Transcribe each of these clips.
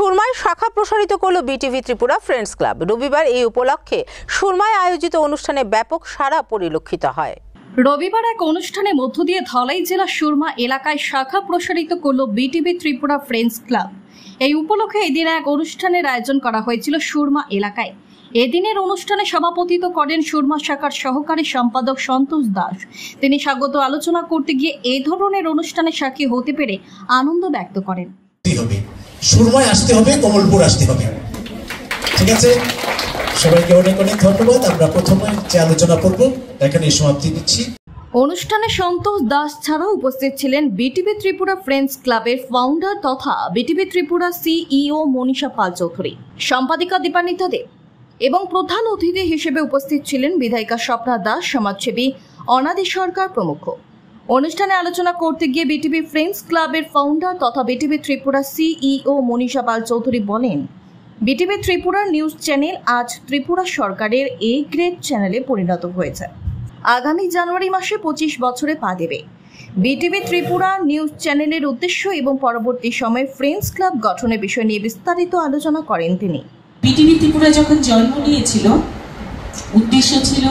সুরমায় শাখা প্রসারিত করল বিটিভি ত্রিপুরা ফ্রেন্ডস ক্লাব। রবিবার এই উপলক্ষে সুরমায় আয়োজিত অনুষ্ঠানে ব্যাপক সাড়া পরিলক্ষিত হয়। রবিবার এক অনুষ্ঠানের মধ্য দিয়ে ধলাই জেলার সুরমা এলাকায় শাখা প্রসারিত করল বিটিভি ত্রিপুরা ফ্রেন্ডস ক্লাব। এই উপলক্ষে এদিন এক অনুষ্ঠানের আয়োজন করা হয়েছিল সুরমা এলাকায়। এদিনের অনুষ্ঠানে সভাপতিত্ব করেন সুরমা শাখার সহকারী সম্পাদক সন্তোষ দাস। তিনি স্বাগত আলোচনা করতে গিয়ে এই ধরনের অনুষ্ঠানে সাক্ষী হতে পেরে আনন্দ ব্যক্ত করেন। সুরমায় আসতে হবে, কমলপুর আসতে হবে। ঠিক আছে, সবাইকে অনেক অনেক ধন্যবাদ। আমরা প্রথমে যে আলোচনা করব এখানে সমাপ্তি দিচ্ছি। অনুষ্ঠানে সন্তোষ দাস ছাড়াও উপস্থিত ছিলেন বিটিভি ত্রিপুরা ফ্রেন্ডস ক্লাবের ফাউন্ডার তথা বিটিভি ত্রিপুরা সিইও মনীষা পাল চৌধুরী, সম্পাদিকা দীপান্বিতা দেব এবং প্রধান অতিথি হিসেবে উপস্থিত ছিলেন বিধায়িকা স্বপ্না দাস, সমাজসেবী অনাদি সরকার প্রমুখ। অনুষ্ঠানে আলোচনা করতে গিয়ে বিটিভি ফ্রেন্ডস ক্লাবের ফাউন্ডার তথা বিটিভি ত্রিপুরা সিইও মনীষা পাল চৌধুরী বলেন, বিটিভি ত্রিপুরার নিউজ চ্যানেল আজ ত্রিপুরা সরকারের এ গ্রেড চ্যানেলে পরিণত হয়েছে। আগামী জানুয়ারি মাসে 25 বছরে পা দেবে। বিটিভি ত্রিপুরা নিউজ চ্যানেলের উদ্দেশ্য এবং পরবর্তী সময়ে ফ্রেন্ডস ক্লাব গঠনের বিষয় নিয়ে বিস্তারিত আলোচনা করেন তিনি। বিটিভি ত্রিপুরা যখন জন্ম নিয়েছিল, উদ্দেশ্য ছিল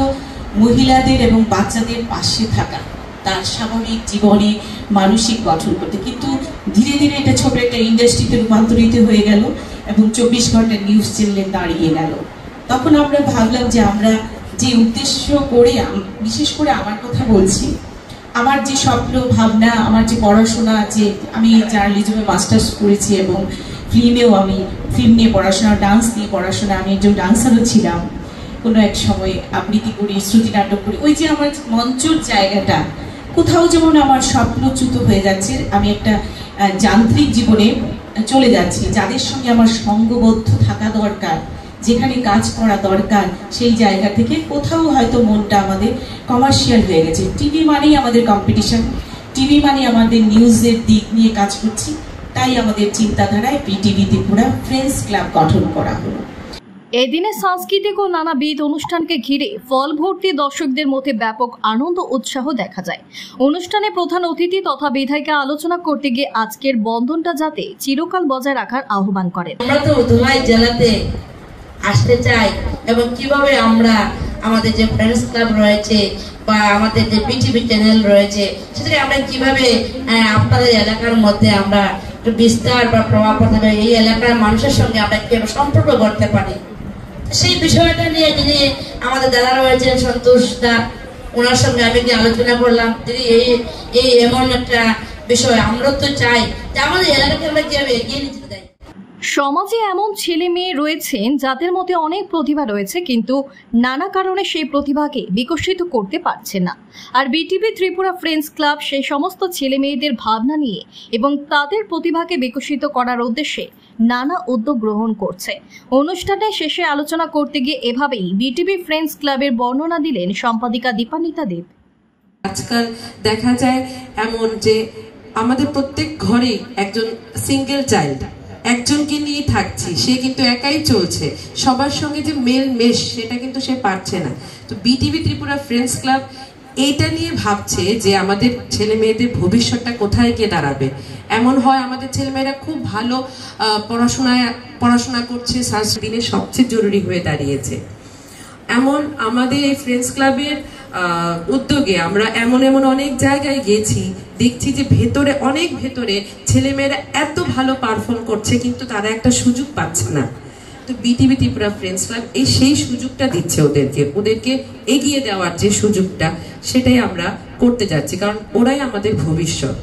মহিলাদের এবং বাচ্চাদের পাশে থাকা, তার স্বাভাবিক জীবনে মানসিক গঠন করতে। কিন্তু ধীরে ধীরে এটা ছোট একটা ইন্ডাস্ট্রিতে রূপান্তরিত হয়ে গেল এবং 24 ঘন্টা নিউজ চ্যানেলে দাঁড়িয়ে গেল। তখন আমরা ভাবলাম যে আমরা যে উদ্দেশ্য করে, বিশেষ করে আমার কথা বলছি, আমার যে স্বপ্ন ভাবনা, আমার যে পড়াশোনা, যে আমি জার্নালিজমে মাস্টার্স করেছি এবং ফিল্মেও আমি ফিল্ম নিয়ে পড়াশোনা, ডান্স নিয়ে পড়াশোনা, আমি একজন ডান্সারও ছিলাম। কোনো এক সময় আবৃত্তি করি, শ্রুতি নাটক করি। ওই যে আমার মঞ্চর জায়গাটা কোথাও যেমন আমার স্বপ্নচ্যুত হয়ে যাচ্ছে, আমি একটা যান্ত্রিক জীবনে চলে যাচ্ছি। যাদের সঙ্গে আমার সঙ্গবদ্ধ থাকা দরকার, যেখানে কাজ করা দরকার, সেই জায়গা থেকে কোথাও হয়তো মনটা আমাদের কমার্শিয়াল হয়ে গেছে। টিভি মানেই আমাদের কম্পিটিশন, টিভি মানে আমাদের নিউজের দিক নিয়ে কাজ করছি। তাই আমাদের চিন্তাধারায় বিটিভি ত্রিপুরা ফ্রেন্ডস ক্লাব গঠন করা হলো। এদিনে সাংস্কৃতিক ও নানাবিধ অনুষ্ঠানকে ঘিরে ফল ভর্তি দর্শকদের মধ্যে ব্যাপক আনন্দ উৎসাহ দেখা যায়। অনুষ্ঠানে প্রধান অতিথি তথা বিধায়িকা আলোচনা করতে গিয়ে আজকের বন্ধনটা যাতে চিরকাল বজায় রাখার আহ্বান করেন। আমরা তো ধলাই জেলাতে আসতে চাই এবং কিভাবে আমরা আমাদের যে ফ্রেন্ডস ক্লাব রয়েছে বা আমাদের যে বিটিভি চ্যানেল রয়েছে, সেটাকে আমরা কিভাবে আপনাদের এলাকার মধ্যে আমরা একটু বিস্তার বা প্রভাব পড়তে, এই এলাকার মানুষের সঙ্গে আমরা কিভাবে সম্পর্ক করতে পারি, সেই বিষয়টা নিয়ে যিনি আমাদের দাদা রয়েছেন সন্তোষ দা, ওনার সঙ্গে আমি কি আলোচনা করলাম। তিনি এই এমন একটা বিষয় আমরা তো চাই যে আমাদের এলাকাকে আমরা কিভাবে এগিয়ে নিতে চাই। সমাজে এমন ছেলে মেয়ে রয়েছেন যাদের মধ্যে অনেক প্রতিভা রয়েছে, কিন্তু নানা কারণে সেই প্রতিভাকে বিকশিত করতে পারছে না। আর বিটিভি ত্রিপুরা ফ্রেন্ডস ক্লাব সেই সমস্ত ছেলে মেয়েদের ভাবনা নিয়ে এবং তাদের প্রতিভাকে বিকশিত করার উদ্দেশ্যে নানা উদ্যোগ গ্রহণ করছে। অনুষ্ঠানে শেষে আলোচনা করতে গিয়ে এভাবেই বিটিভি ফ্রেন্ডস ক্লাবের বর্ণনা দিলেন সম্পাদিকা দীপান্বিতা দেব। আজকাল দেখা যায় এমন যে আমাদের প্রত্যেক ঘরে একজন সিঙ্গেল চাইল্ড, একজনকে নিয়ে থাকছি, সে কিন্তু একাই চলছে, সবার সঙ্গে যে মেল মেশ সেটা কিন্তু সে পারছে না। তো বিটিভি ত্রিপুরা ফ্রেন্ডস ক্লাব এইটা নিয়ে ভাবছে যে আমাদের ছেলে মেয়েদের ভবিষ্যৎটা কোথায় গিয়ে দাঁড়াবে। এমন হয় আমাদের ছেলেমেয়েরা খুব ভালো পড়াশোনা করছে, দিনে সবচেয়ে জরুরি হয়ে দাঁড়িয়েছে। এমন আমাদের এই ফ্রেন্ডস ক্লাবের উদ্যোগে আমরা এমন অনেক জায়গায় গেছি, দেখছি যে অনেক ভেতরে ছেলেমেয়েরা এত ভালো পারফর্ম করছে, কিন্তু তারা একটা সুযোগ পাচ্ছে না। তো বিটিভি ত্রিপুরা ফ্রেন্ডস ক্লাব সেই সুযোগটা দিচ্ছে ওদেরকে এগিয়ে দেওয়ার যে সুযোগটা, সেটাই আমরা করতে যাচ্ছি, কারণ ওরাই আমাদের ভবিষ্যৎ।